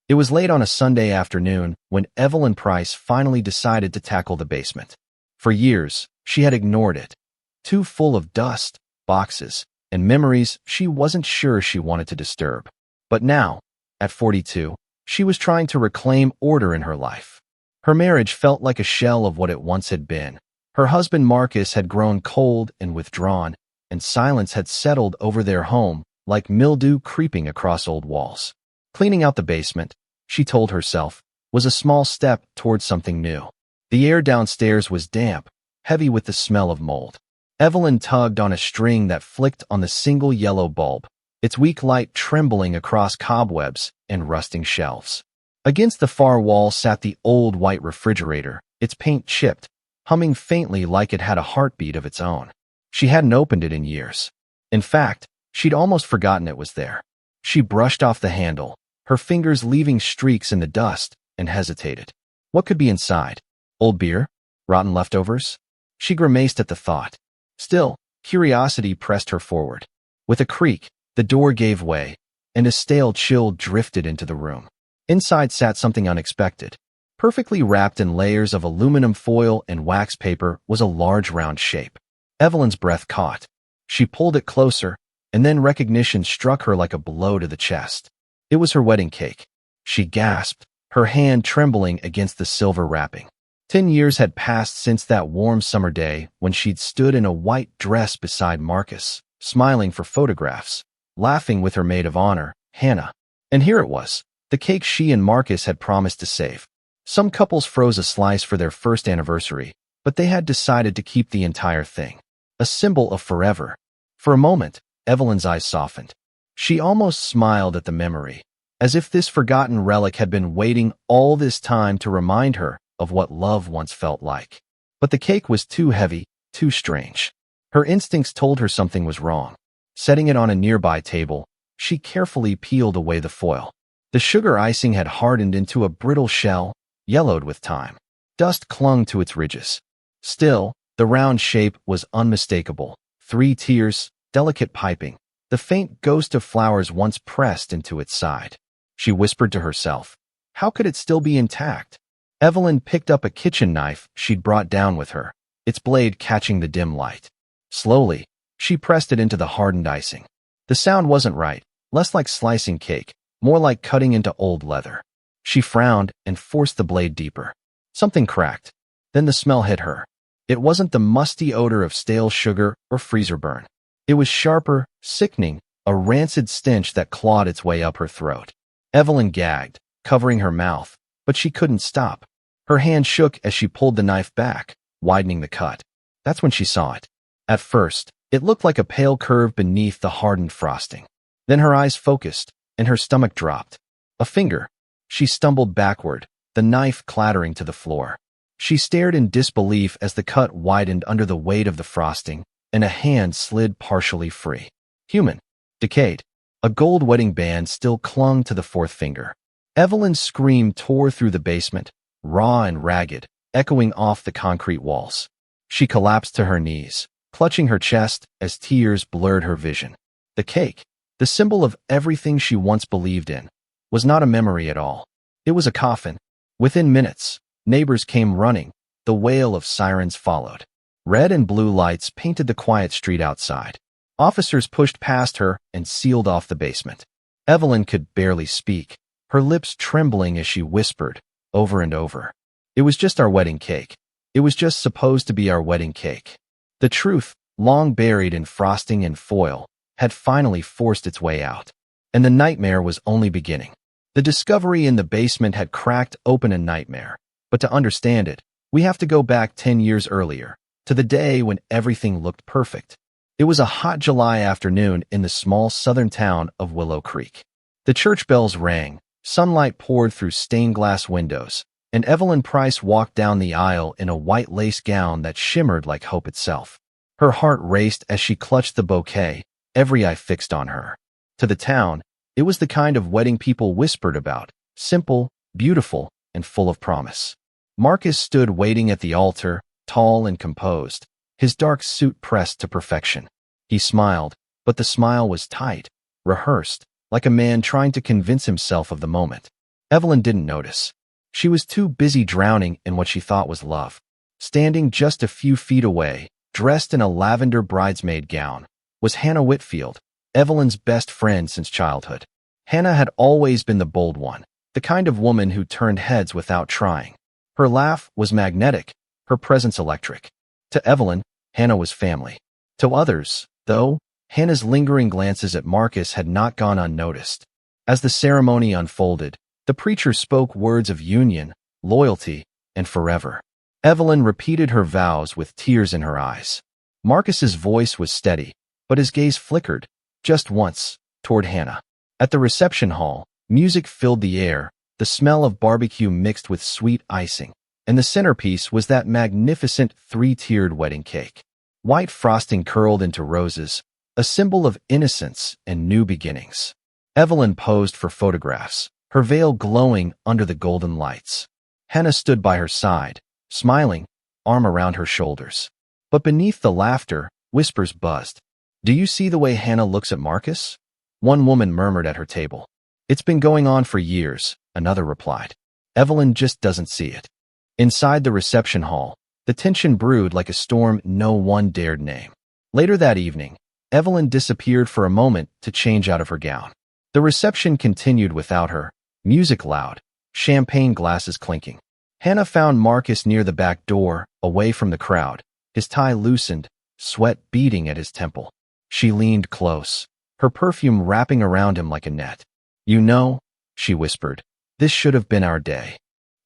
It was late on a Sunday afternoon when Evelyn Price finally decided to tackle the basement. For years, she had ignored it, too full of dust, boxes, and memories she wasn't sure she wanted to disturb. But now, at 42, she was trying to reclaim order in her life. Her marriage felt like a shell of what it once had been. Her husband Marcus had grown cold and withdrawn, and silence had settled over their home like mildew creeping across old walls. Cleaning out the basement, she told herself, was a small step towards something new. The air downstairs was damp, heavy with the smell of mold. Evelyn tugged on a string that flicked on the single yellow bulb, its weak light trembling across cobwebs and rusting shelves. Against the far wall sat the old white refrigerator, its paint chipped, humming faintly like it had a heartbeat of its own. She hadn't opened it in years. In fact, she'd almost forgotten it was there. She brushed off the handle, her fingers leaving streaks in the dust, and hesitated. What could be inside? Old beer? Rotten leftovers? She grimaced at the thought. Still, curiosity pressed her forward. With a creak, the door gave way, and a stale chill drifted into the room. Inside sat something unexpected. Perfectly wrapped in layers of aluminum foil and wax paper was a large round shape. Evelyn's breath caught. She pulled it closer, and then recognition struck her like a blow to the chest. It was her wedding cake. She gasped, her hand trembling against the silver wrapping. 10 years had passed since that warm summer day when she'd stood in a white dress beside Marcus, smiling for photographs, laughing with her maid of honor, Hannah. And here it was, the cake she and Marcus had promised to save. Some couples froze a slice for their first anniversary, but they had decided to keep the entire thing. A symbol of forever. For a moment, Evelyn's eyes softened. She almost smiled at the memory, as if this forgotten relic had been waiting all this time to remind her of what love once felt like. But the cake was too heavy, too strange. Her instincts told her something was wrong. Setting it on a nearby table, she carefully peeled away the foil. The sugar icing had hardened into a brittle shell, yellowed with time. Dust clung to its ridges. Still, the round shape was unmistakable. 3 tiers, delicate piping, the faint ghost of flowers once pressed into its side. She whispered to herself, how could it still be intact? Evelyn picked up a kitchen knife she'd brought down with her, its blade catching the dim light. Slowly, she pressed it into the hardened icing. The sound wasn't right, less like slicing cake, more like cutting into old leather. She frowned and forced the blade deeper. Something cracked. Then the smell hit her. It wasn't the musty odor of stale sugar or freezer burn. It was sharper, sickening, a rancid stench that clawed its way up her throat. Evelyn gagged, covering her mouth, but she couldn't stop. Her hand shook as she pulled the knife back, widening the cut. That's when she saw it. At first, it looked like a pale curve beneath the hardened frosting. Then her eyes focused, and her stomach dropped. A finger. She stumbled backward, the knife clattering to the floor. She stared in disbelief as the cut widened under the weight of the frosting, and a hand slid partially free. Human. Decayed. A gold wedding band still clung to the 4th finger. Evelyn's scream tore through the basement, raw and ragged, echoing off the concrete walls. She collapsed to her knees, clutching her chest as tears blurred her vision. The cake, the symbol of everything she once believed in, was not a memory at all. It was a coffin. Within minutes, neighbors came running. The wail of sirens followed. Red and blue lights painted the quiet street outside. Officers pushed past her and sealed off the basement. Evelyn could barely speak, her lips trembling as she whispered, over and over. It was just our wedding cake. It was just supposed to be our wedding cake. The truth, long buried in frosting and foil, had finally forced its way out. And the nightmare was only beginning. The discovery in the basement had cracked open a nightmare. But to understand it, we have to go back 10 years earlier, to the day when everything looked perfect. It was a hot July afternoon in the small southern town of Willow Creek. The church bells rang, sunlight poured through stained glass windows, and Evelyn Price walked down the aisle in a white lace gown that shimmered like hope itself. Her heart raced as she clutched the bouquet, every eye fixed on her. To the town, it was the kind of wedding people whispered about, simple, beautiful, and full of promise. Marcus stood waiting at the altar, tall and composed, his dark suit pressed to perfection. He smiled, but the smile was tight, rehearsed, like a man trying to convince himself of the moment. Evelyn didn't notice. She was too busy drowning in what she thought was love. Standing just a few feet away, dressed in a lavender bridesmaid gown, was Hannah Whitfield, Evelyn's best friend since childhood. Hannah had always been the bold one, the kind of woman who turned heads without trying. Her laugh was magnetic, her presence electric. To Evelyn, Hannah was family. To others, though, Hannah's lingering glances at Marcus had not gone unnoticed. As the ceremony unfolded, the preacher spoke words of union, loyalty, and forever. Evelyn repeated her vows with tears in her eyes. Marcus's voice was steady, but his gaze flickered, just once, toward Hannah. At the reception hall, music filled the air, the smell of barbecue mixed with sweet icing, and the centerpiece was that magnificent three-tiered wedding cake. White frosting curled into roses, a symbol of innocence and new beginnings. Evelyn posed for photographs, her veil glowing under the golden lights. Hannah stood by her side, smiling, arm around her shoulders. But beneath the laughter, whispers buzzed. "Do you see the way Hannah looks at Marcus?" One woman murmured at her table. "It's been going on for years," another replied. "Evelyn just doesn't see it." Inside the reception hall, the tension brewed like a storm no one dared name. Later that evening, Evelyn disappeared for a moment to change out of her gown. The reception continued without her, music loud, champagne glasses clinking. Hannah found Marcus near the back door, away from the crowd, his tie loosened, sweat beading at his temple. She leaned close, her perfume wrapping around him like a net. "You know," she whispered, "this should have been our day."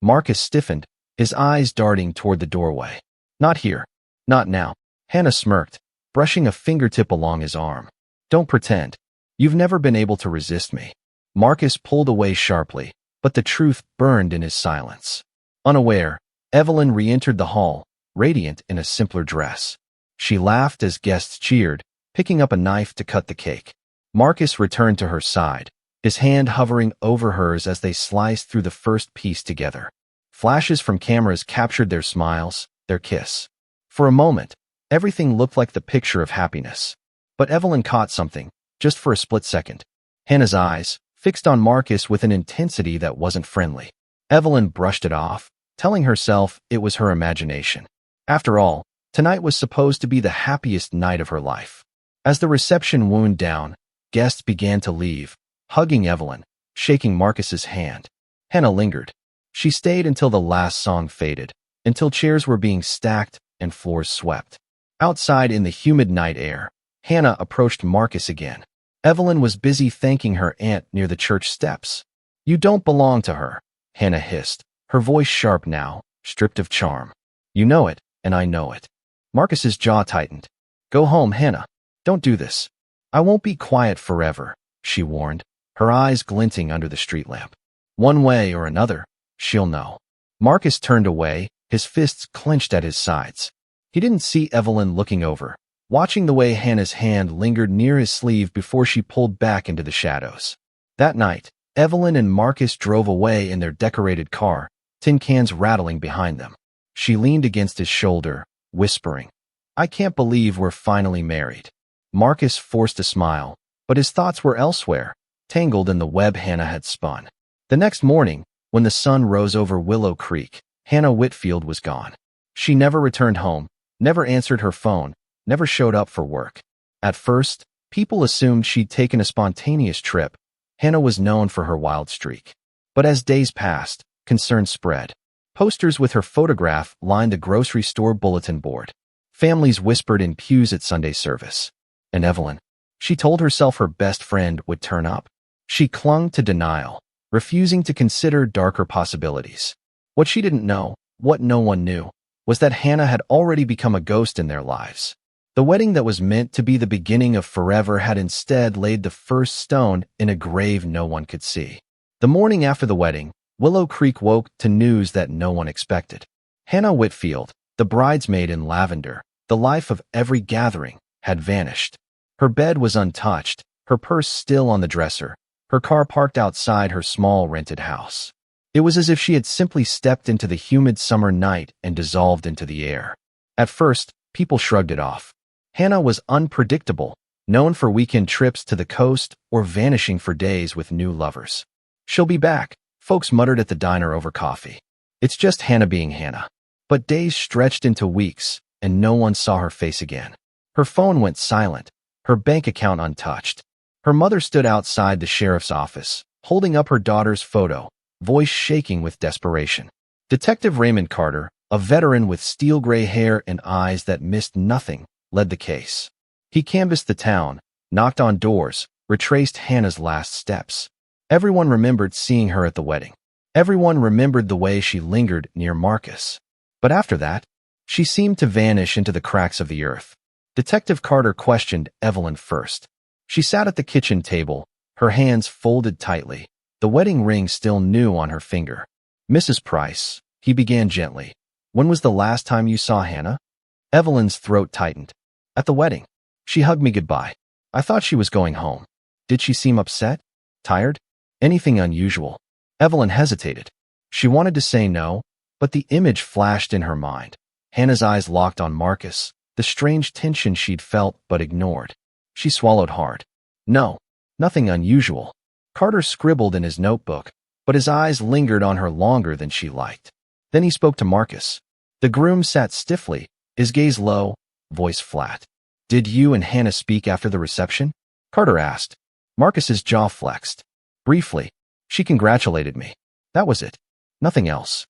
Marcus stiffened, his eyes darting toward the doorway. "Not here. Not now." Hannah smirked, brushing a fingertip along his arm. "Don't pretend. You've never been able to resist me." Marcus pulled away sharply, but the truth burned in his silence. Unaware, Evelyn re-entered the hall, radiant in a simpler dress. She laughed as guests cheered, picking up a knife to cut the cake. Marcus returned to her side, his hand hovering over hers as they sliced through the first piece together. Flashes from cameras captured their smiles, their kiss. For a moment, everything looked like the picture of happiness. But Evelyn caught something, just for a split second. Hannah's eyes, fixed on Marcus with an intensity that wasn't friendly. Evelyn brushed it off, telling herself it was her imagination. After all, tonight was supposed to be the happiest night of her life. As the reception wound down, guests began to leave, hugging Evelyn, shaking Marcus's hand. Hannah lingered. She stayed until the last song faded, until chairs were being stacked and floors swept. Outside in the humid night air, Hannah approached Marcus again. Evelyn was busy thanking her aunt near the church steps. "You don't belong to her," Hannah hissed, her voice sharp now, stripped of charm. "You know it, and I know it." Marcus's jaw tightened. "Go home, Hannah. Don't do this." "I won't be quiet forever," she warned, her eyes glinting under the street lamp. "One way or another, she'll know." Marcus turned away, his fists clenched at his sides. He didn't see Evelyn looking over, watching the way Hannah's hand lingered near his sleeve before she pulled back into the shadows. That night, Evelyn and Marcus drove away in their decorated car, tin cans rattling behind them. She leaned against his shoulder, whispering, "I can't believe we're finally married." Marcus forced a smile, but his thoughts were elsewhere, tangled in the web Hannah had spun. The next morning, when the sun rose over Willow Creek, Hannah Whitfield was gone. She never returned home, never answered her phone, never showed up for work. At first, people assumed she'd taken a spontaneous trip. Hannah was known for her wild streak. But as days passed, concern spread. Posters with her photograph lined the grocery store bulletin board. Families whispered in pews at Sunday service. And Evelyn? She told herself her best friend would turn up. She clung to denial, refusing to consider darker possibilities. What she didn't know, what no one knew, was that Hannah had already become a ghost in their lives. The wedding that was meant to be the beginning of forever had instead laid the first stone in a grave no one could see. The morning after the wedding, Willow Creek woke to news that no one expected. Hannah Whitfield, the bridesmaid in lavender, the life of every gathering, had vanished. Her bed was untouched, her purse still on the dresser, her car parked outside her small rented house. It was as if she had simply stepped into the humid summer night and dissolved into the air. At first, people shrugged it off. Hannah was unpredictable, known for weekend trips to the coast or vanishing for days with new lovers. "She'll be back," Folks muttered at the diner over coffee. It's just Hannah being Hannah. But days stretched into weeks, and no one saw her face again. Her phone went silent, her bank account untouched. Her mother stood outside the sheriff's office, holding up her daughter's photo, voice shaking with desperation. Detective Raymond Carter, a veteran with steel-gray hair and eyes that missed nothing, led the case. He canvassed the town, knocked on doors, retraced Hannah's last steps. Everyone remembered seeing her at the wedding. Everyone remembered the way she lingered near Marcus. But after that, she seemed to vanish into the cracks of the earth. Detective Carter questioned Evelyn first. She sat at the kitchen table, her hands folded tightly, the wedding ring still new on her finger. Mrs. Price, he began gently. When was the last time you saw Hannah? Evelyn's throat tightened. At the wedding. She hugged me goodbye. I thought she was going home. Did she seem upset? Tired? Anything unusual? Evelyn hesitated. She wanted to say no, but the image flashed in her mind. Hannah's eyes locked on Marcus, the strange tension she'd felt but ignored. She swallowed hard. No, nothing unusual. Carter scribbled in his notebook, but his eyes lingered on her longer than she liked. Then he spoke to Marcus. The groom sat stiffly, his gaze low, voice flat. Did you and Hannah speak after the reception? Carter asked. Marcus's jaw flexed. Briefly. She congratulated me. That was it. Nothing else.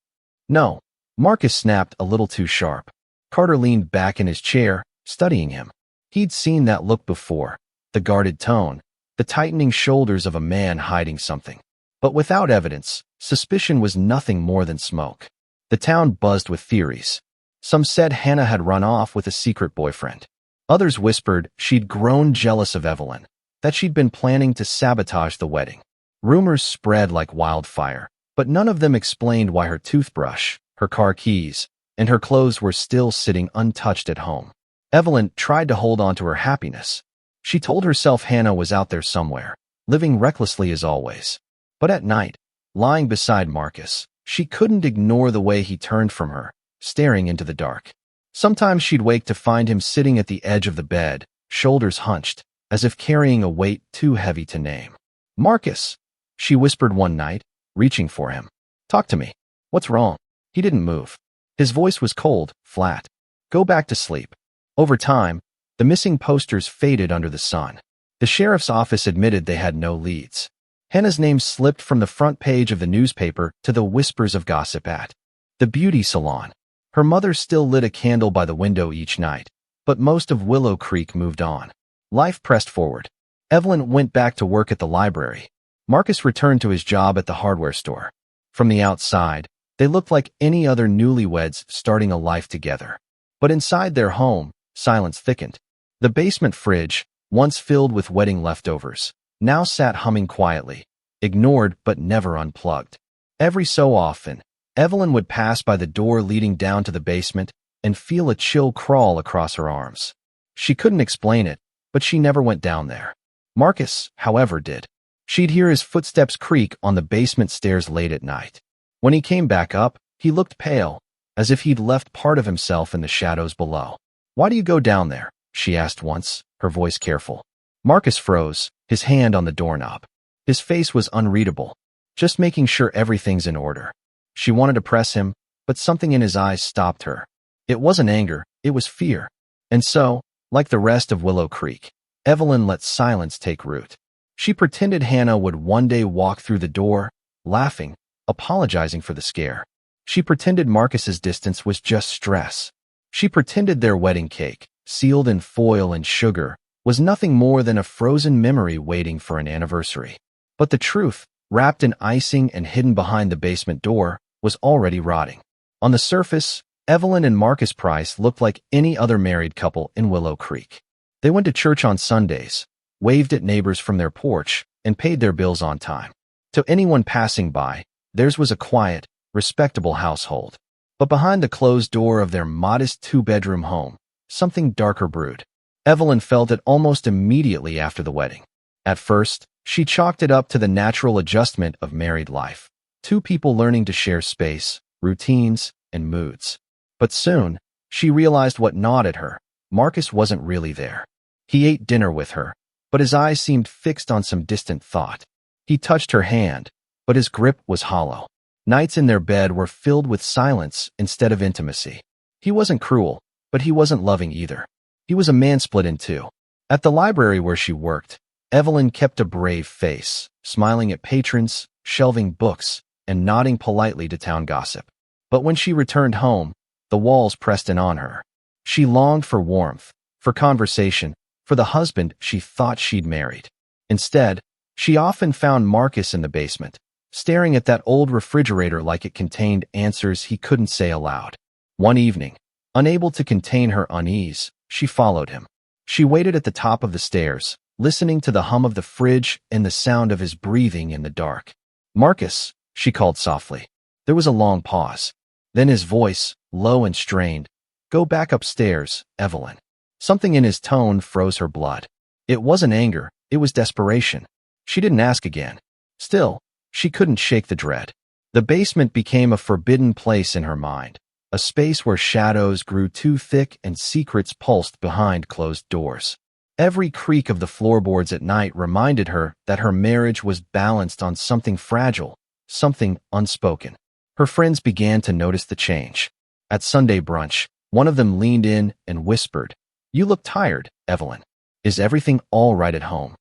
No. Marcus snapped a little too sharp. Carter leaned back in his chair, studying him. He'd seen that look before, the guarded tone, the tightening shoulders of a man hiding something. But without evidence, suspicion was nothing more than smoke. The town buzzed with theories. Some said Hannah had run off with a secret boyfriend. Others whispered she'd grown jealous of Evelyn, that she'd been planning to sabotage the wedding. Rumors spread like wildfire, but none of them explained why her toothbrush, her car keys, and her clothes were still sitting untouched at home. Evelyn tried to hold on to her happiness. She told herself Hannah was out there somewhere, living recklessly as always. But at night, lying beside Marcus, she couldn't ignore the way he turned from her, staring into the dark. Sometimes she'd wake to find him sitting at the edge of the bed, shoulders hunched, as if carrying a weight too heavy to name. Marcus, she whispered one night, reaching for him. Talk to me. What's wrong? He didn't move. His voice was cold, flat. Go back to sleep. Over time, the missing posters faded under the sun. The sheriff's office admitted they had no leads. Hannah's name slipped from the front page of the newspaper to the whispers of gossip at the beauty salon. Her mother still lit a candle by the window each night, but most of Willow Creek moved on. Life pressed forward. Evelyn went back to work at the library. Marcus returned to his job at the hardware store. From the outside, they looked like any other newlyweds starting a life together. But inside their home, silence thickened. The basement fridge, once filled with wedding leftovers, now sat humming quietly, ignored but never unplugged. Every so often, Evelyn would pass by the door leading down to the basement and feel a chill crawl across her arms. She couldn't explain it, but she never went down there. Marcus, however, did. She'd hear his footsteps creak on the basement stairs late at night. When he came back up, he looked pale, as if he'd left part of himself in the shadows below. Why do you go down there? She asked once, her voice careful. Marcus froze, his hand on the doorknob. His face was unreadable, just making sure everything's in order. She wanted to press him, but something in his eyes stopped her. It wasn't anger, it was fear. And so, like the rest of Willow Creek, Evelyn let silence take root. She pretended Hannah would one day walk through the door, laughing, apologizing for the scare. She pretended Marcus's distance was just stress. She pretended their wedding cake, sealed in foil and sugar, was nothing more than a frozen memory waiting for an anniversary. But the truth, wrapped in icing and hidden behind the basement door, was already rotting. On the surface, Evelyn and Marcus Price looked like any other married couple in Willow Creek. They went to church on Sundays, waved at neighbors from their porch, and paid their bills on time. To anyone passing by, theirs was a quiet, respectable household. But behind the closed door of their modest two-bedroom home, something darker brewed. Evelyn felt it almost immediately after the wedding. At first, she chalked it up to the natural adjustment of married life. Two people learning to share space, routines, and moods. But soon, she realized what gnawed at her. Marcus wasn't really there. He ate dinner with her, but his eyes seemed fixed on some distant thought. He touched her hand, but his grip was hollow. Nights in their bed were filled with silence instead of intimacy. He wasn't cruel, but he wasn't loving either. He was a man split in two. At the library where she worked, Evelyn kept a brave face, smiling at patrons, shelving books, and nodding politely to town gossip. But when she returned home, the walls pressed in on her. She longed for warmth, for conversation, for the husband she thought she'd married. Instead, she often found Marcus in the basement, staring at that old refrigerator like it contained answers he couldn't say aloud. One evening, unable to contain her unease, she followed him. She waited at the top of the stairs, listening to the hum of the fridge and the sound of his breathing in the dark. "Marcus," she called softly. There was a long pause. Then his voice, low and strained, "Go back upstairs, Evelyn." Something in his tone froze her blood. It wasn't anger, it was desperation. She didn't ask again. Still, she couldn't shake the dread. The basement became a forbidden place in her mind, a space where shadows grew too thick and secrets pulsed behind closed doors. Every creak of the floorboards at night reminded her that her marriage was balanced on something fragile, something unspoken. Her friends began to notice the change. At Sunday brunch, one of them leaned in and whispered, "You look tired, Evelyn. Is everything all right at home?"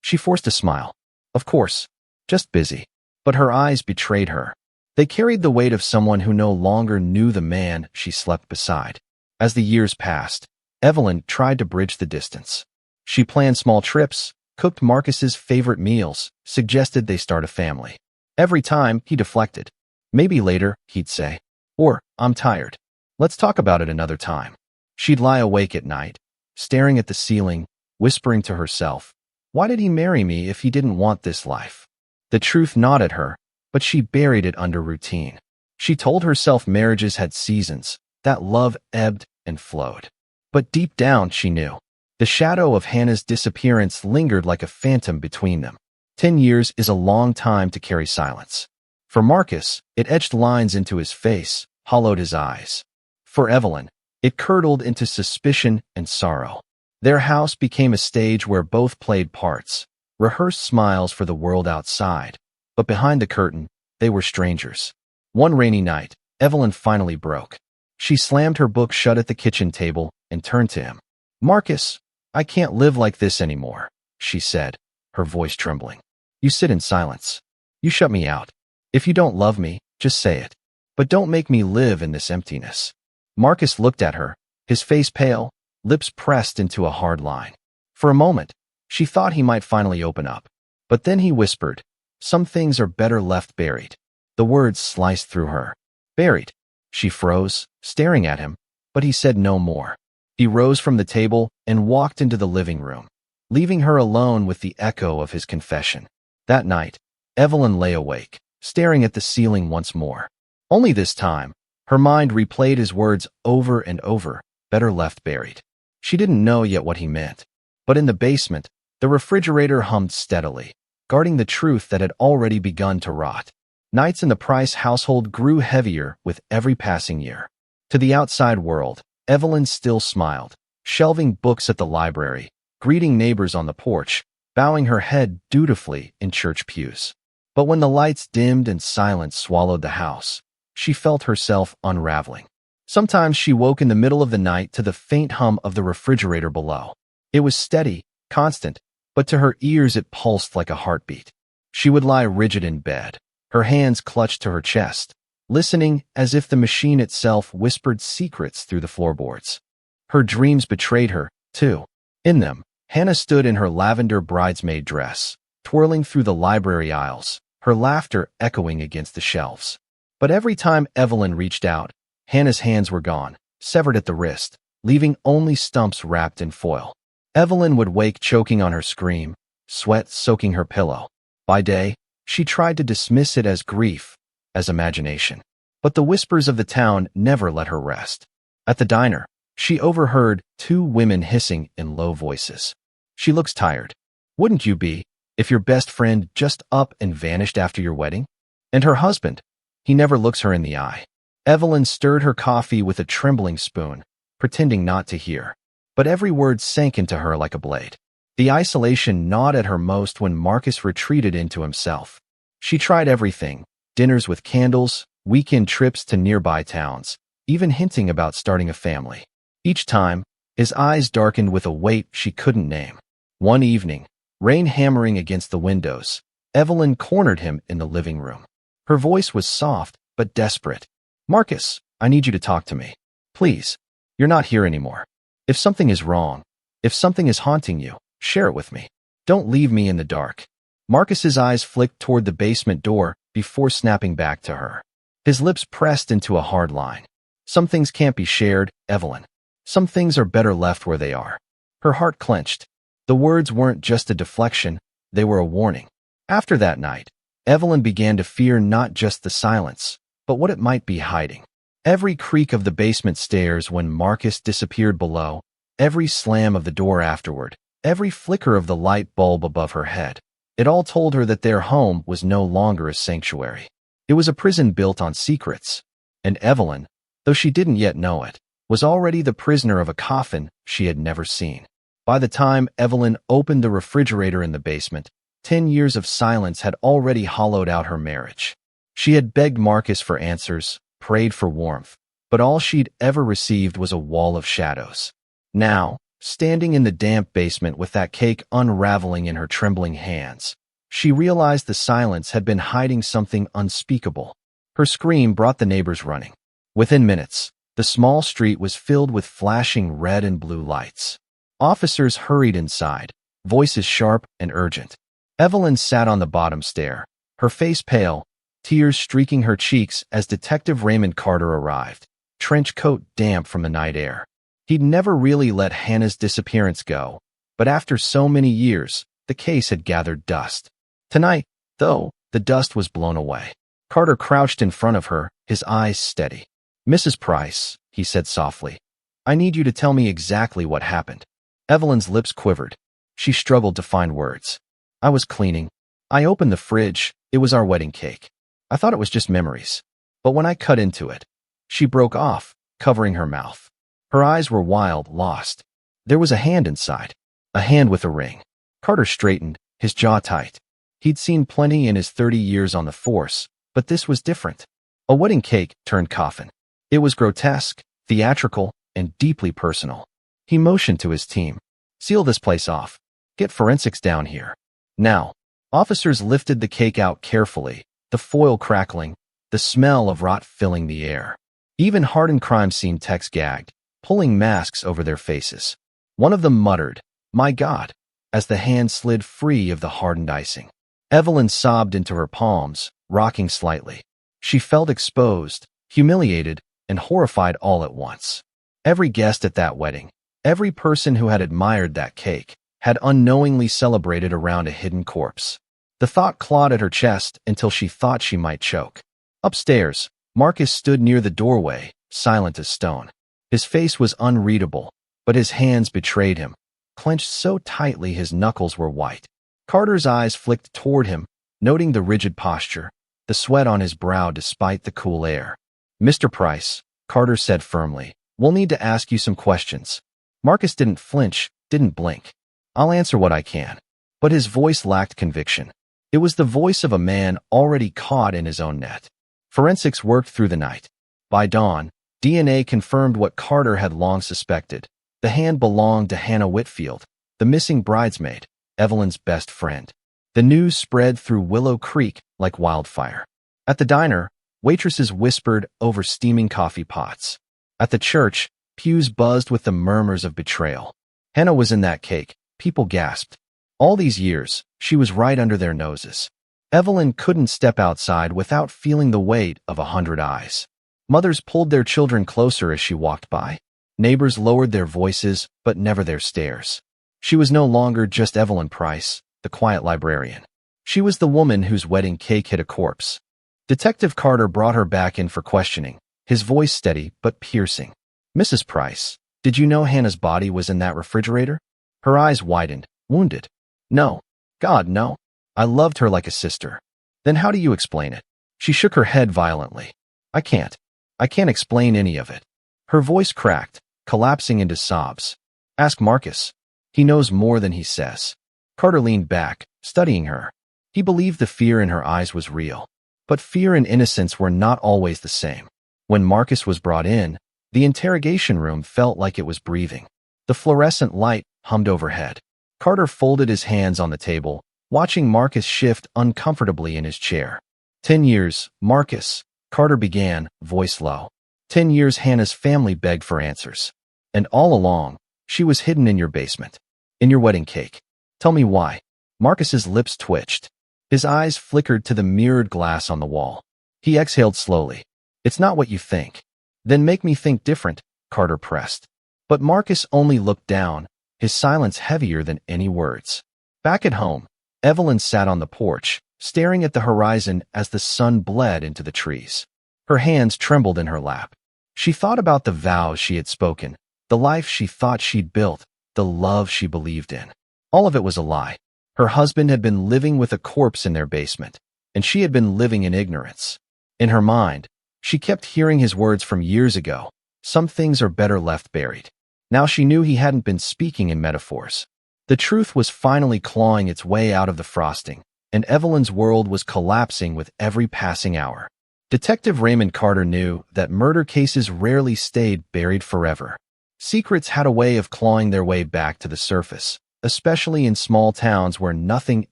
She forced a smile. "Of course, just busy." But her eyes betrayed her. They carried the weight of someone who no longer knew the man she slept beside. As the years passed, Evelyn tried to bridge the distance. She planned small trips, cooked Marcus's favorite meals, suggested they start a family. Every time, he deflected. "Maybe later," he'd say. Or, "I'm tired. Let's talk about it another time." She'd lie awake at night, staring at the ceiling, whispering to herself, "Why did he marry me if he didn't want this life?" The truth gnawed at her, but she buried it under routine. She told herself marriages had seasons, that love ebbed and flowed. But deep down, she knew. The shadow of Hannah's disappearance lingered like a phantom between them. 10 years is a long time to carry silence. For Marcus, it etched lines into his face, hollowed his eyes. For Evelyn, it curdled into suspicion and sorrow. Their house became a stage where both played parts, rehearsed smiles for the world outside, but behind the curtain, they were strangers. One rainy night, Evelyn finally broke. She slammed her book shut at the kitchen table and turned to him. "Marcus, I can't live like this anymore," she said, her voice trembling. "You sit in silence. You shut me out. If you don't love me, just say it. But don't make me live in this emptiness." Marcus looked at her, his face pale, lips pressed into a hard line. For a moment, she thought he might finally open up. But then he whispered, "Some things are better left buried." The words sliced through her. "Buried?" She froze, staring at him, but he said no more. He rose from the table and walked into the living room, leaving her alone with the echo of his confession. That night, Evelyn lay awake, staring at the ceiling once more. Only this time, her mind replayed his words over and over, "better left buried." She didn't know yet what he meant. But in the basement, the refrigerator hummed steadily, guarding the truth that had already begun to rot. Nights in the Price household grew heavier with every passing year. To the outside world, Evelyn still smiled, shelving books at the library, greeting neighbors on the porch, bowing her head dutifully in church pews. But when the lights dimmed and silence swallowed the house, she felt herself unraveling. Sometimes she woke in the middle of the night to the faint hum of the refrigerator below. It was steady, constant, but to her ears it pulsed like a heartbeat. She would lie rigid in bed, her hands clutched to her chest, listening as if the machine itself whispered secrets through the floorboards. Her dreams betrayed her, too. In them, Hannah stood in her lavender bridesmaid dress, twirling through the library aisles, her laughter echoing against the shelves. But every time Evelyn reached out, Hannah's hands were gone, severed at the wrist, leaving only stumps wrapped in foil. Evelyn would wake choking on her scream, sweat soaking her pillow. By day, she tried to dismiss it as grief, as imagination. But the whispers of the town never let her rest. At the diner, she overheard two women hissing in low voices. "She looks tired. Wouldn't you be, if your best friend just up and vanished after your wedding?" And her husband, he never looks her in the eye. Evelyn stirred her coffee with a trembling spoon, pretending not to hear. But every word sank into her like a blade. The isolation gnawed at her most when Marcus retreated into himself. She tried everything: dinners with candles, weekend trips to nearby towns, even hinting about starting a family. Each time, his eyes darkened with a weight she couldn't name. One evening, rain hammering against the windows, Evelyn cornered him in the living room. Her voice was soft but desperate. "Marcus, I need you to talk to me. Please. You're not here anymore. If something is wrong, if something is haunting you, share it with me. Don't leave me in the dark." Marcus's eyes flicked toward the basement door before snapping back to her. His lips pressed into a hard line. "Some things can't be shared, Evelyn. Some things are better left where they are." Her heart clenched. The words weren't just a deflection, they were a warning. After that night, Evelyn began to fear not just the silence, but what it might be hiding. Every creak of the basement stairs when Marcus disappeared below, every slam of the door afterward, every flicker of the light bulb above her head, it all told her that their home was no longer a sanctuary. It was a prison built on secrets. And Evelyn, though she didn't yet know it, was already the prisoner of a coffin she had never seen. By the time Evelyn opened the refrigerator in the basement, 10 years of silence had already hollowed out her marriage. She had begged Marcus for answers, prayed for warmth, but all she'd ever received was a wall of shadows. Now, standing in the damp basement with that cake unraveling in her trembling hands, she realized the silence had been hiding something unspeakable. Her scream brought the neighbors running. Within minutes, the small street was filled with flashing red and blue lights. Officers hurried inside, voices sharp and urgent. Evelyn sat on the bottom stair, her face pale, tears streaking her cheeks as Detective Raymond Carter arrived, trench coat damp from the night air. He'd never really let Hannah's disappearance go, but after so many years, the case had gathered dust. Tonight, though, the dust was blown away. Carter crouched in front of her, his eyes steady. "Mrs. Price," he said softly, "I need you to tell me exactly what happened." Evelyn's lips quivered. She struggled to find words. "I was cleaning. I opened the fridge. It was our wedding cake. I thought it was just memories. But when I cut into it," she broke off, covering her mouth. Her eyes were wild, lost. "There was a hand inside. A hand with a ring." Carter straightened, his jaw tight. He'd seen plenty in his 30 years on the force, but this was different. A wedding cake turned coffin. It was grotesque, theatrical, and deeply personal. He motioned to his team. "Seal this place off. Get forensics down here. Now." Officers lifted the cake out carefully, the foil crackling, the smell of rot filling the air. Even hardened crime scene techs gagged, pulling masks over their faces. One of them muttered, "My God," as the hand slid free of the hardened icing. Evelyn sobbed into her palms, rocking slightly. She felt exposed, humiliated, and horrified all at once. Every guest at that wedding, every person who had admired that cake, had unknowingly celebrated around a hidden corpse. The thought clawed at her chest until she thought she might choke. Upstairs, Marcus stood near the doorway, silent as stone. His face was unreadable, but his hands betrayed him, clenched so tightly his knuckles were white. Carter's eyes flicked toward him, noting the rigid posture, the sweat on his brow despite the cool air. "Mr. Price," Carter said firmly, "we'll need to ask you some questions." Marcus didn't flinch, didn't blink. "I'll answer what I can." But his voice lacked conviction. It was the voice of a man already caught in his own net. Forensics worked through the night. By dawn, DNA confirmed what Carter had long suspected. The hand belonged to Hannah Whitfield, the missing bridesmaid, Evelyn's best friend. The news spread through Willow Creek like wildfire. At the diner, waitresses whispered over steaming coffee pots. At the church, pews buzzed with the murmurs of betrayal. Hannah was in that cake, people gasped. All these years, she was right under their noses. Evelyn couldn't step outside without feeling the weight of 100 eyes. Mothers pulled their children closer as she walked by. Neighbors lowered their voices, but never their stares. She was no longer just Evelyn Price, the quiet librarian. She was the woman whose wedding cake hid a corpse. Detective Carter brought her back in for questioning, his voice steady but piercing. "Mrs. Price, did you know Hannah's body was in that refrigerator?" Her eyes widened, wounded. "No. God, no. I loved her like a sister." "Then how do you explain it?" She shook her head violently. I can't explain any of it." Her voice cracked, collapsing into sobs. "Ask Marcus. He knows more than he says." Carter leaned back, studying her. He believed the fear in her eyes was real. But fear and innocence were not always the same. When Marcus was brought in, the interrogation room felt like it was breathing. The fluorescent light hummed overhead. Carter folded his hands on the table, watching Marcus shift uncomfortably in his chair. 10 years, Marcus, Carter began, voice low. 10 years Hannah's family begged for answers. And all along, she was hidden in your basement. In your wedding cake. Tell me why. Marcus's lips twitched. His eyes flickered to the mirrored glass on the wall. He exhaled slowly. It's not what you think. Then make me think different, Carter pressed. But Marcus only looked down, his silence heavier than any words. Back at home, Evelyn sat on the porch, staring at the horizon as the sun bled into the trees. Her hands trembled in her lap. She thought about the vows she had spoken, the life she thought she'd built, the love she believed in. All of it was a lie. Her husband had been living with a corpse in their basement, and she had been living in ignorance. In her mind, she kept hearing his words from years ago. Some things are better left buried. Now she knew he hadn't been speaking in metaphors. The truth was finally clawing its way out of the frosting, and Evelyn's world was collapsing with every passing hour. Detective Raymond Carter knew that murder cases rarely stayed buried forever. Secrets had a way of clawing their way back to the surface, especially in small towns where nothing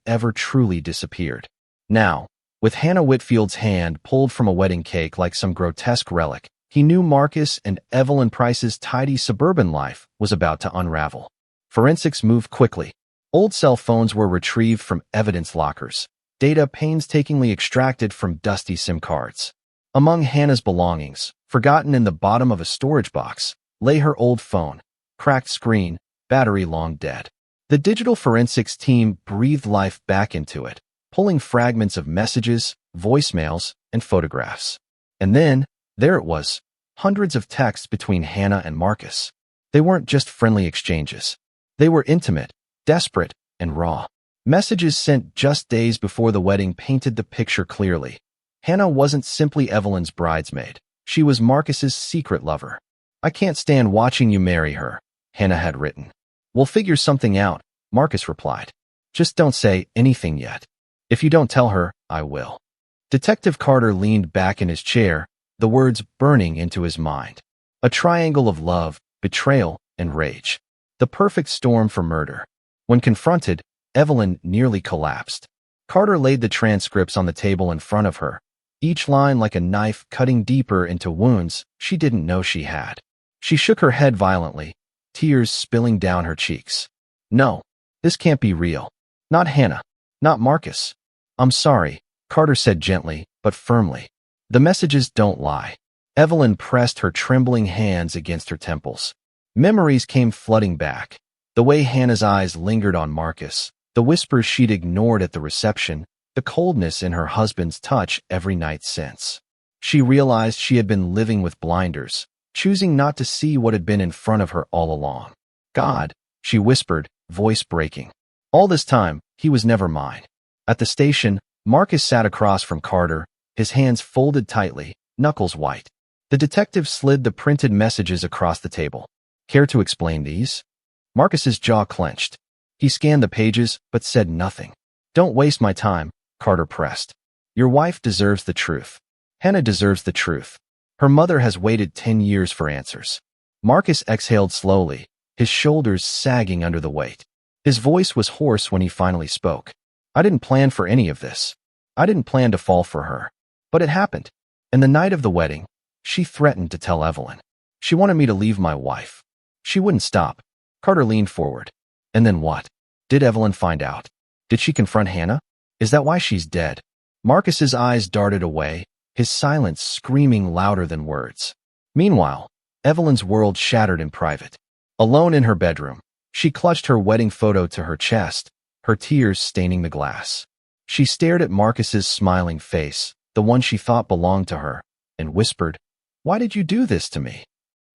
ever truly disappeared. Now, with Hannah Whitfield's hand pulled from a wedding cake like some grotesque relic, he knew Marcus and Evelyn Price's tidy suburban life was about to unravel. Forensics moved quickly. Old cell phones were retrieved from evidence lockers, data painstakingly extracted from dusty SIM cards. Among Hannah's belongings, forgotten in the bottom of a storage box, lay her old phone, cracked screen, battery long dead. The digital forensics team breathed life back into it, pulling fragments of messages, voicemails, and photographs. And then, there it was, hundreds of texts between Hannah and Marcus. They weren't just friendly exchanges. They were intimate, desperate, and raw. Messages sent just days before the wedding painted the picture clearly. Hannah wasn't simply Evelyn's bridesmaid. She was Marcus's secret lover. I can't stand watching you marry her, Hannah had written. We'll figure something out, Marcus replied. Just don't say anything yet. If you don't tell her, I will. Detective Carter leaned back in his chair, the words burning into his mind. A triangle of love, betrayal, and rage. The perfect storm for murder. When confronted, Evelyn nearly collapsed. Carter laid the transcripts on the table in front of her, each line like a knife cutting deeper into wounds she didn't know she had. She shook her head violently, tears spilling down her cheeks. No, this can't be real. Not Hannah. Not Marcus. I'm sorry, Carter said gently, but firmly. The messages don't lie. Evelyn pressed her trembling hands against her temples. Memories came flooding back. The way Hannah's eyes lingered on Marcus, the whispers she'd ignored at the reception, the coldness in her husband's touch every night since. She realized she had been living with blinders, choosing not to see what had been in front of her all along. God, she whispered, voice breaking. All this time, he was never mine. At the station, Marcus sat across from Carter, his hands folded tightly, knuckles white. The detective slid the printed messages across the table. Care to explain these? Marcus's jaw clenched. He scanned the pages, but said nothing. Don't waste my time, Carter pressed. Your wife deserves the truth. Hannah deserves the truth. Her mother has waited 10 years for answers. Marcus exhaled slowly, his shoulders sagging under the weight. His voice was hoarse when he finally spoke. I didn't plan for any of this. I didn't plan to fall for her. But it happened. And the night of the wedding, she threatened to tell Evelyn. She wanted me to leave my wife. She wouldn't stop. Carter leaned forward. And then what? Did Evelyn find out? Did she confront Hannah? Is that why she's dead? Marcus's eyes darted away, his silence screaming louder than words. Meanwhile, Evelyn's world shattered in private. Alone in her bedroom, she clutched her wedding photo to her chest, her tears staining the glass. She stared at Marcus's smiling face, the one she thought belonged to her, and whispered, "Why did you do this to me?"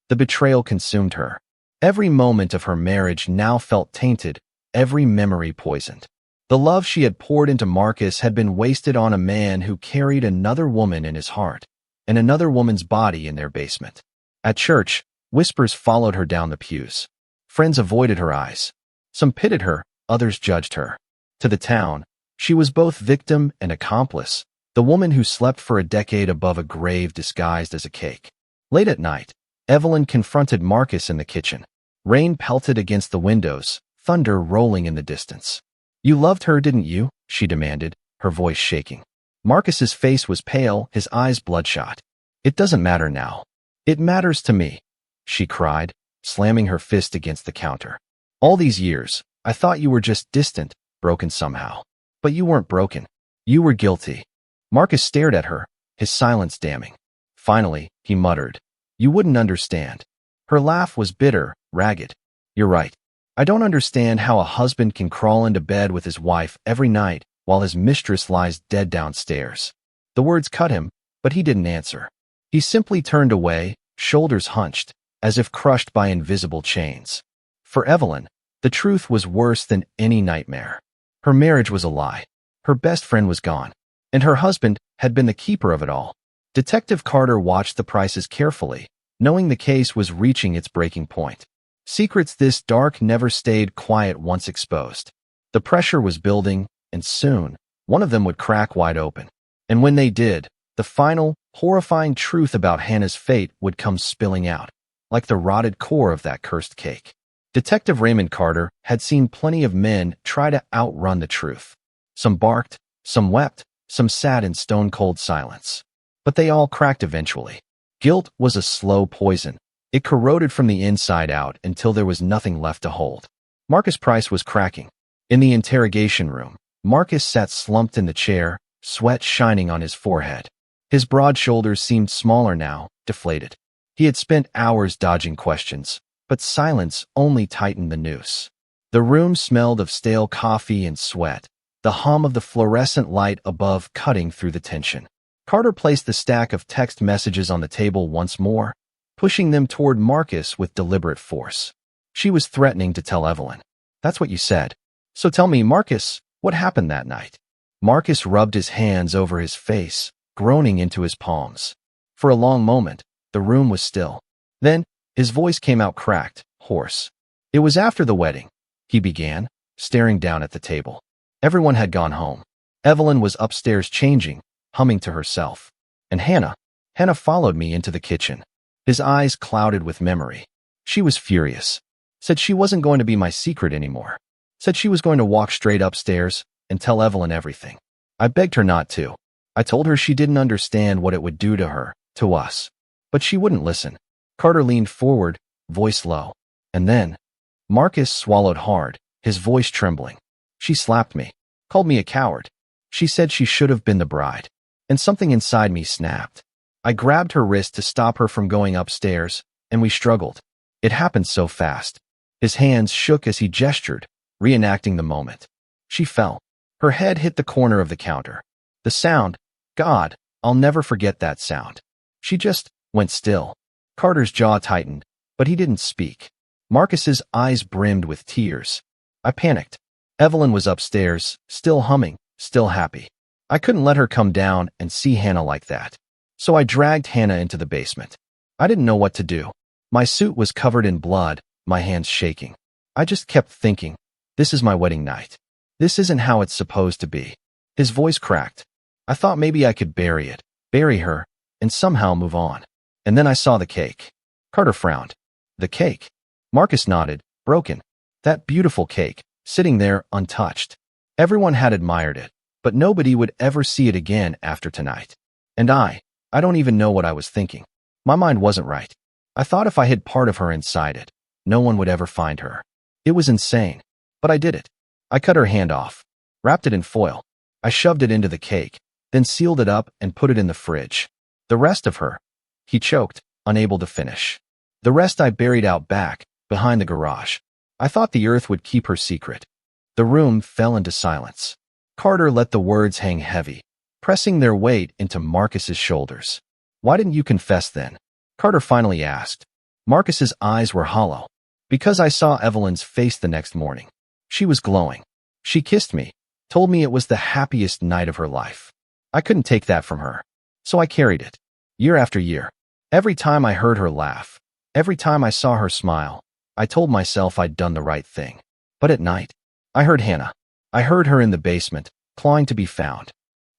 The betrayal consumed her. Every moment of her marriage now felt tainted, every memory poisoned. The love she had poured into Marcus had been wasted on a man who carried another woman in his heart, and another woman's body in their basement. At church, whispers followed her down the pews. Friends avoided her eyes. Some pitied her, others judged her. To the town, She was both victim and accomplice, the woman who slept for a decade above a grave disguised as a cake. Late at night, Evelyn confronted Marcus in the kitchen. Rain pelted against the windows, thunder rolling in the distance. "You loved her, didn't you?" she demanded, her voice shaking. Marcus's face was pale, his eyes bloodshot. "It doesn't matter now. It matters to me," she cried, slamming her fist against the counter. "All these years, I thought you were just distant, broken somehow. But you weren't broken. You were guilty." Marcus stared at her, his silence damning. Finally, he muttered, "You wouldn't understand." Her laugh was bitter, ragged. "You're right. I don't understand how a husband can crawl into bed with his wife every night while his mistress lies dead downstairs." The words cut him, but he didn't answer. He simply turned away, shoulders hunched, as if crushed by invisible chains. For Evelyn, the truth was worse than any nightmare. Her marriage was a lie. Her best friend was gone. And her husband had been the keeper of it all. Detective Carter watched the Prices carefully, knowing the case was reaching its breaking point. Secrets this dark never stayed quiet once exposed. The pressure was building, and soon, one of them would crack wide open. And when they did, the final, horrifying truth about Hannah's fate would come spilling out, like the rotted core of that cursed cake. Detective Raymond Carter had seen plenty of men try to outrun the truth. Some barked, some wept, some sat in stone-cold silence. But they all cracked eventually. Guilt was a slow poison. It corroded from the inside out until there was nothing left to hold. Marcus Price was cracking. In the interrogation room, Marcus sat slumped in the chair, sweat shining on his forehead. His broad shoulders seemed smaller now, deflated. He had spent hours dodging questions, but silence only tightened the noose. The room smelled of stale coffee and sweat, the hum of the fluorescent light above cutting through the tension. Carter placed the stack of text messages on the table once more, pushing them toward Marcus with deliberate force. She was threatening to tell Evelyn. "That's what you said. So tell me, Marcus, what happened that night?" Marcus rubbed his hands over his face, groaning into his palms. For a long moment, the room was still. Then, his voice came out cracked, hoarse. "It was after the wedding," he began, staring down at the table. Everyone had gone home. Evelyn was upstairs changing, humming to herself. And Hannah followed me into the kitchen. His eyes clouded with memory. She was furious. Said she wasn't going to be my secret anymore. Said she was going to walk straight upstairs and tell Evelyn everything. I begged her not to. I told her she didn't understand what it would do to her, to us. But she wouldn't listen. Carter leaned forward, voice low. And then, Marcus swallowed hard, his voice trembling. She slapped me, called me a coward. She said she should have been the bride. And something inside me snapped. I grabbed her wrist to stop her from going upstairs, and we struggled. It happened so fast. His hands shook as he gestured, reenacting the moment. She fell. Her head hit the corner of the counter. The sound, God, I'll never forget that sound. She just went still. Carter's jaw tightened, but he didn't speak. Marcus's eyes brimmed with tears. I panicked. Evelyn was upstairs, still humming, still happy. I couldn't let her come down and see Hannah like that. So I dragged Hannah into the basement. I didn't know what to do. My suit was covered in blood, my hands shaking. I just kept thinking, this is my wedding night. This isn't how it's supposed to be. His voice cracked. I thought maybe I could bury her, and somehow move on. And then I saw the cake. Carter frowned. The cake? Marcus nodded, broken. That beautiful cake, sitting there untouched. Everyone had admired it, but nobody would ever see it again after tonight. And I don't even know what I was thinking. My mind wasn't right. I thought if I hid part of her inside it, no one would ever find her. It was insane, but I did it. I cut her hand off, wrapped it in foil. I shoved it into the cake, then sealed it up and put it in the fridge. The rest of her, he choked, unable to finish. The rest I buried out back, behind the garage. I thought the earth would keep her secret. The room fell into silence. Carter let the words hang heavy, pressing their weight into Marcus's shoulders. Why didn't you confess then? Carter finally asked. Marcus's eyes were hollow. Because I saw Evelyn's face the next morning. She was glowing. She kissed me, told me it was the happiest night of her life. I couldn't take that from her. So I carried it. Year after year. Every time I heard her laugh, every time I saw her smile, I told myself I'd done the right thing. But at night, I heard Hannah. I heard her in the basement, clawing to be found.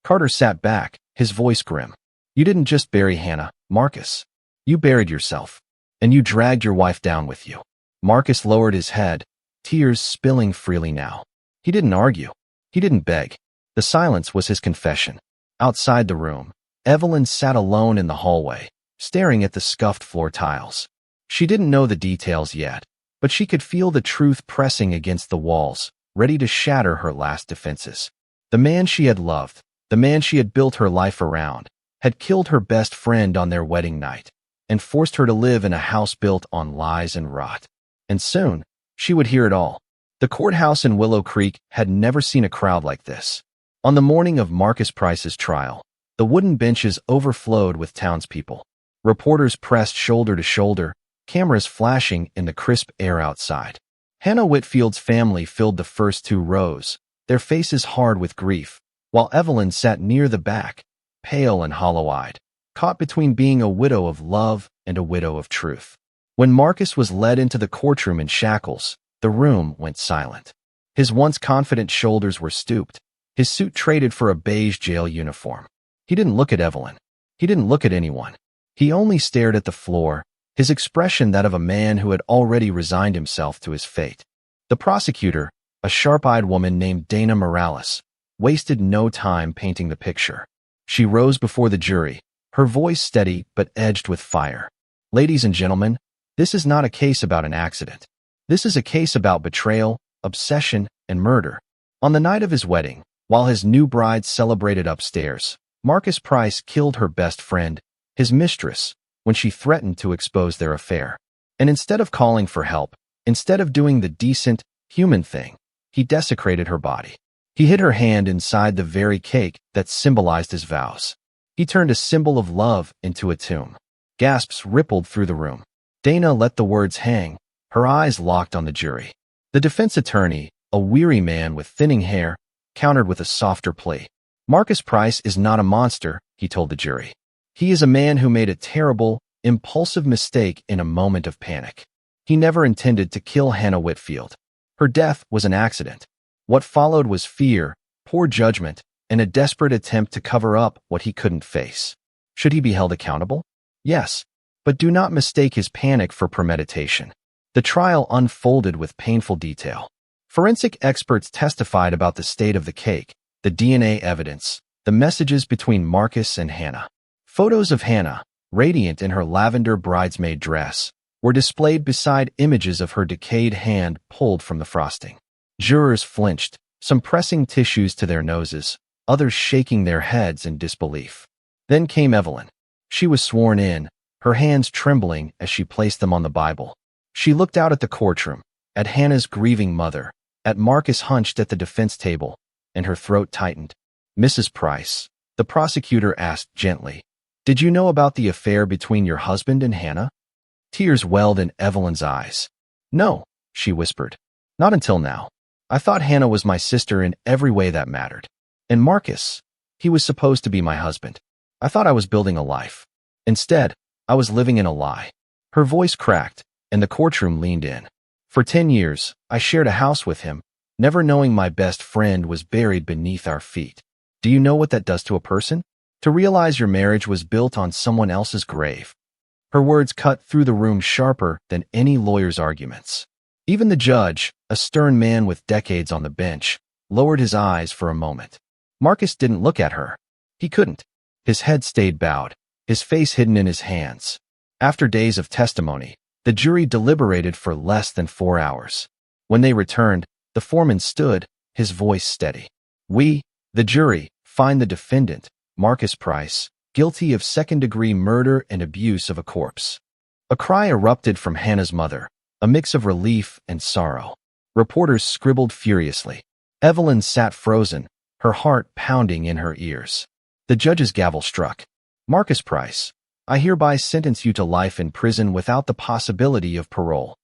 Carter sat back, his voice grim. You didn't just bury Hannah, Marcus. You buried yourself. And you dragged your wife down with you. Marcus lowered his head, tears spilling freely now. He didn't argue. He didn't beg. The silence was his confession. Outside the room, Evelyn sat alone in the hallway, staring at the scuffed floor tiles. She didn't know the details yet, but she could feel the truth pressing against the walls, ready to shatter her last defenses. The man she had loved, the man she had built her life around, had killed her best friend on their wedding night and forced her to live in a house built on lies and rot. And soon, she would hear it all. The courthouse in Willow Creek had never seen a crowd like this. On the morning of Marcus Price's trial, the wooden benches overflowed with townspeople. Reporters pressed shoulder to shoulder, cameras flashing in the crisp air outside. Hannah Whitfield's family filled the first two rows, their faces hard with grief, while Evelyn sat near the back, pale and hollow-eyed, caught between being a widow of love and a widow of truth. When Marcus was led into the courtroom in shackles, the room went silent. His once confident shoulders were stooped, his suit traded for a beige jail uniform. He didn't look at Evelyn. He didn't look at anyone. He only stared at the floor, his expression that of a man who had already resigned himself to his fate. The prosecutor, a sharp-eyed woman named Dana Morales, wasted no time painting the picture. She rose before the jury, her voice steady but edged with fire. Ladies and gentlemen, this is not a case about an accident. This is a case about betrayal, obsession, and murder. On the night of his wedding, while his new bride celebrated upstairs, Marcus Price killed her best friend, his mistress, when she threatened to expose their affair. And instead of calling for help, instead of doing the decent, human thing, he desecrated her body. He hid her hand inside the very cake that symbolized his vows. He turned a symbol of love into a tomb. Gasps rippled through the room. Dana let the words hang, her eyes locked on the jury. The defense attorney, a weary man with thinning hair, countered with a softer plea. Marcus Price is not a monster, he told the jury. He is a man who made a terrible, impulsive mistake in a moment of panic. He never intended to kill Hannah Whitfield. Her death was an accident. What followed was fear, poor judgment, and a desperate attempt to cover up what he couldn't face. Should he be held accountable? Yes, but do not mistake his panic for premeditation. The trial unfolded with painful detail. Forensic experts testified about the state of the cake, the DNA evidence, the messages between Marcus and Hannah. Photos of Hannah, radiant in her lavender bridesmaid dress, were displayed beside images of her decayed hand pulled from the frosting. Jurors flinched, some pressing tissues to their noses, others shaking their heads in disbelief. Then came Evelyn. She was sworn in, her hands trembling as she placed them on the Bible. She looked out at the courtroom, at Hannah's grieving mother, at Marcus hunched at the defense table, and her throat tightened. Mrs. Price, the prosecutor asked gently, did you know about the affair between your husband and Hannah? Tears welled in Evelyn's eyes. No, she whispered. Not until now. I thought Hannah was my sister in every way that mattered. And Marcus, he was supposed to be my husband. I thought I was building a life. Instead, I was living in a lie. Her voice cracked, and the courtroom leaned in. For 10 years, I shared a house with him, never knowing my best friend was buried beneath our feet. Do you know what that does to a person? To realize your marriage was built on someone else's grave. Her words cut through the room sharper than any lawyer's arguments. Even the judge, a stern man with decades on the bench, lowered his eyes for a moment. Marcus didn't look at her. He couldn't. His head stayed bowed, his face hidden in his hands. After days of testimony, the jury deliberated for less than 4 hours. When they returned, the foreman stood, his voice steady. We, the jury, find the defendant, Marcus Price, guilty of second-degree murder and abuse of a corpse. A cry erupted from Hannah's mother, a mix of relief and sorrow. Reporters scribbled furiously. Evelyn sat frozen, her heart pounding in her ears. The judge's gavel struck. Marcus Price, I hereby sentence you to life in prison without the possibility of parole.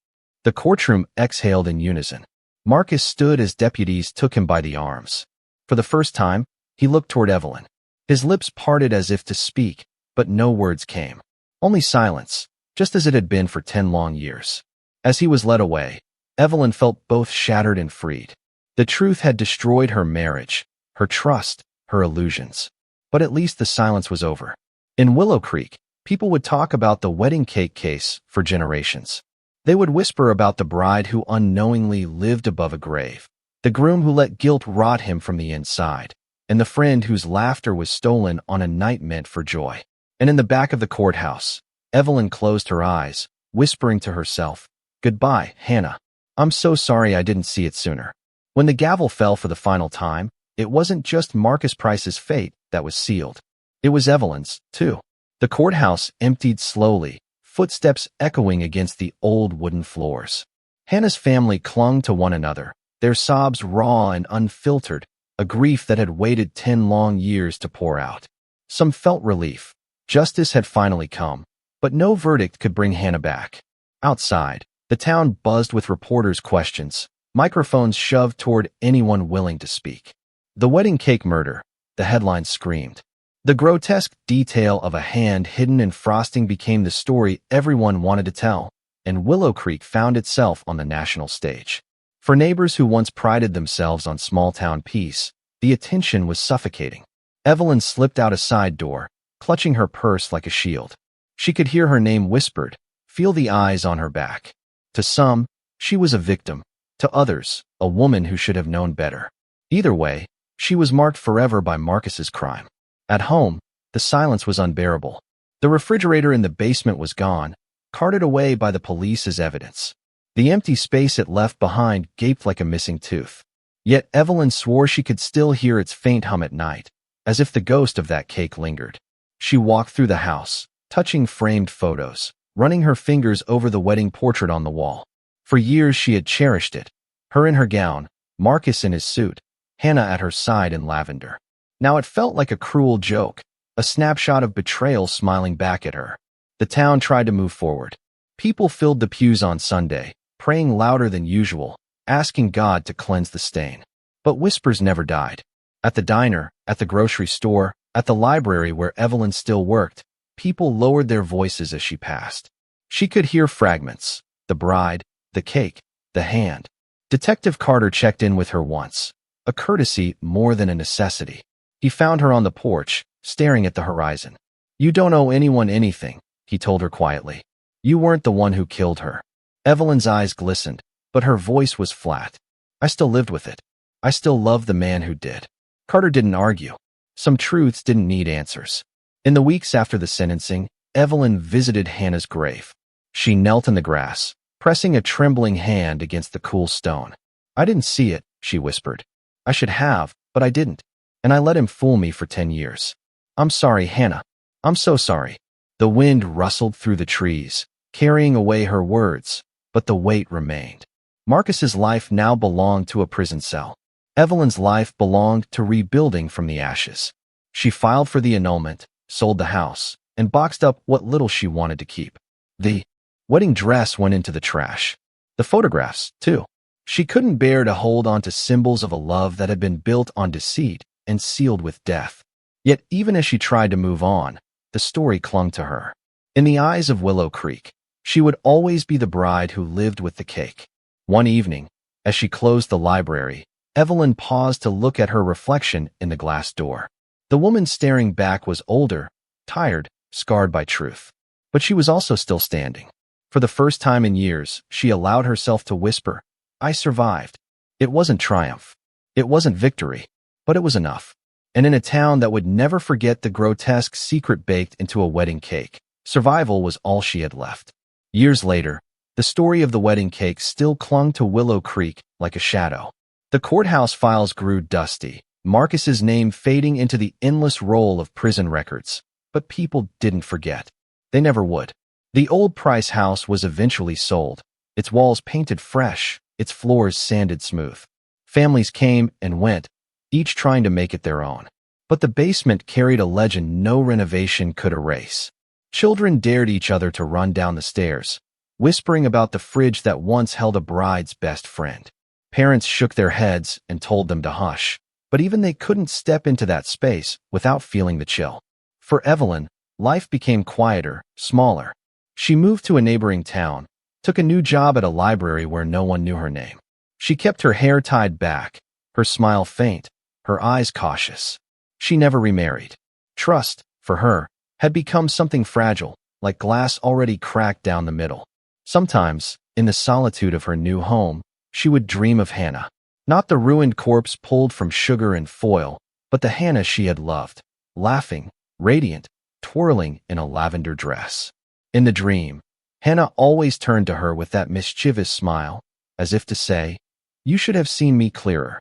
The courtroom exhaled in unison. Marcus stood as deputies took him by the arms. For the first time, he looked toward Evelyn. His lips parted as if to speak, but no words came. Only silence, just as it had been for 10 long years. As he was led away, Evelyn felt both shattered and freed. The truth had destroyed her marriage, her trust, her illusions. But at least the silence was over. In Willow Creek, people would talk about the wedding cake case for generations. They would whisper about the bride who unknowingly lived above a grave, the groom who let guilt rot him from the inside, and the friend whose laughter was stolen on a night meant for joy. And in the back of the courthouse, Evelyn closed her eyes, whispering to herself, "Goodbye, Hannah. I'm so sorry I didn't see it sooner." When the gavel fell for the final time, it wasn't just Marcus Price's fate that was sealed. It was Evelyn's, too. The courthouse emptied slowly, footsteps echoing against the old wooden floors. Hannah's family clung to one another, their sobs raw and unfiltered, a grief that had waited 10 long years to pour out. Some felt relief. Justice had finally come, but no verdict could bring Hannah back. Outside, the town buzzed with reporters' questions, microphones shoved toward anyone willing to speak. "The wedding cake murder," the headline screamed. The grotesque detail of a hand hidden in frosting became the story everyone wanted to tell, and Willow Creek found itself on the national stage. For neighbors who once prided themselves on small-town peace, the attention was suffocating. Evelyn slipped out a side door, clutching her purse like a shield. She could hear her name whispered, feel the eyes on her back. To some, she was a victim. To others, a woman who should have known better. Either way, she was marked forever by Marcus's crime. At home, the silence was unbearable. The refrigerator in the basement was gone, carted away by the police as evidence. The empty space it left behind gaped like a missing tooth. Yet Evelyn swore she could still hear its faint hum at night, as if the ghost of that cake lingered. She walked through the house, touching framed photos, running her fingers over the wedding portrait on the wall. For years she had cherished it, her in her gown, Marcus in his suit, Hannah at her side in lavender. Now it felt like a cruel joke, a snapshot of betrayal smiling back at her. The town tried to move forward. People filled the pews on Sunday, praying louder than usual, asking God to cleanse the stain. But whispers never died. At the diner, at the grocery store, at the library where Evelyn still worked, people lowered their voices as she passed. She could hear fragments: the bride, the cake, the hand. Detective Carter checked in with her once, a courtesy more than a necessity. He found her on the porch, staring at the horizon. "You don't owe anyone anything," he told her quietly. "You weren't the one who killed her." Evelyn's eyes glistened, but her voice was flat. "I still lived with it. I still loved the man who did." Carter didn't argue. Some truths didn't need answers. In the weeks after the sentencing, Evelyn visited Hannah's grave. She knelt in the grass, pressing a trembling hand against the cool stone. "I didn't see it," she whispered. "I should have, but I didn't. And I let him fool me for 10 years. I'm sorry, Hannah. I'm so sorry." The wind rustled through the trees, carrying away her words, but the weight remained. Marcus's life now belonged to a prison cell. Evelyn's life belonged to rebuilding from the ashes. She filed for the annulment, sold the house, and boxed up what little she wanted to keep. The wedding dress went into the trash. The photographs, too. She couldn't bear to hold on to symbols of a love that had been built on deceit and sealed with death. Yet even as she tried to move on, the story clung to her. In the eyes of Willow Creek, she would always be the bride who lived with the cake. One evening, as she closed the library, Evelyn paused to look at her reflection in the glass door. The woman staring back was older, tired, scarred by truth. But she was also still standing. For the first time in years, she allowed herself to whisper, "I survived." It wasn't triumph. It wasn't victory. But it was enough. And in a town that would never forget the grotesque secret baked into a wedding cake, survival was all she had left. Years later, the story of the wedding cake still clung to Willow Creek like a shadow. The courthouse files grew dusty, Marcus's name fading into the endless roll of prison records. But people didn't forget. They never would. The old Price house was eventually sold, its walls painted fresh, its floors sanded smooth. Families came and went, each trying to make it their own. But the basement carried a legend no renovation could erase. Children dared each other to run down the stairs, whispering about the fridge that once held a bride's best friend. Parents shook their heads and told them to hush, but even they couldn't step into that space without feeling the chill. For Evelyn, life became quieter, smaller. She moved to a neighboring town, took a new job at a library where no one knew her name. She kept her hair tied back, her smile faint, her eyes cautious. She never remarried. Trust, for her, had become something fragile, like glass already cracked down the middle. Sometimes, in the solitude of her new home, she would dream of Hannah. Not the ruined corpse pulled from sugar and foil, but the Hannah she had loved, laughing, radiant, twirling in a lavender dress. In the dream, Hannah always turned to her with that mischievous smile, as if to say, "You should have seen me clearer."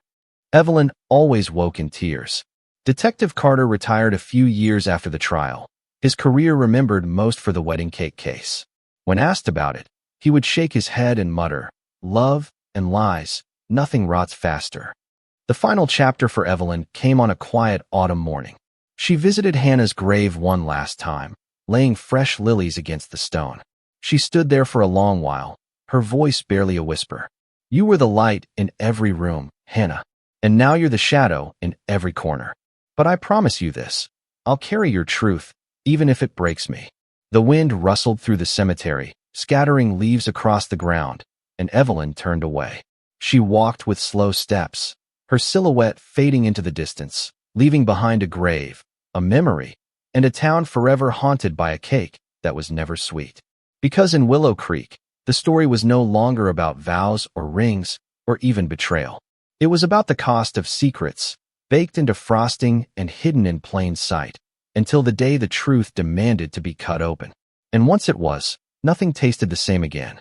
Evelyn always woke in tears. Detective Carter retired a few years after the trial, his career remembered most for the wedding cake case. When asked about it, he would shake his head and mutter, "Love and lies, nothing rots faster." The final chapter for Evelyn came on a quiet autumn morning. She visited Hannah's grave one last time, laying fresh lilies against the stone. She stood there for a long while, her voice barely a whisper. "You were the light in every room, Hannah, and now you're the shadow in every corner. But I promise you this, I'll carry your truth, even if it breaks me." The wind rustled through the cemetery, scattering leaves across the ground, and Evelyn turned away. She walked with slow steps, her silhouette fading into the distance, leaving behind a grave, a memory, and a town forever haunted by a cake that was never sweet. Because in Willow Creek, the story was no longer about vows or rings or even betrayal. It was about the cost of secrets, baked into frosting and hidden in plain sight, until the day the truth demanded to be cut open. And once it was, nothing tasted the same again.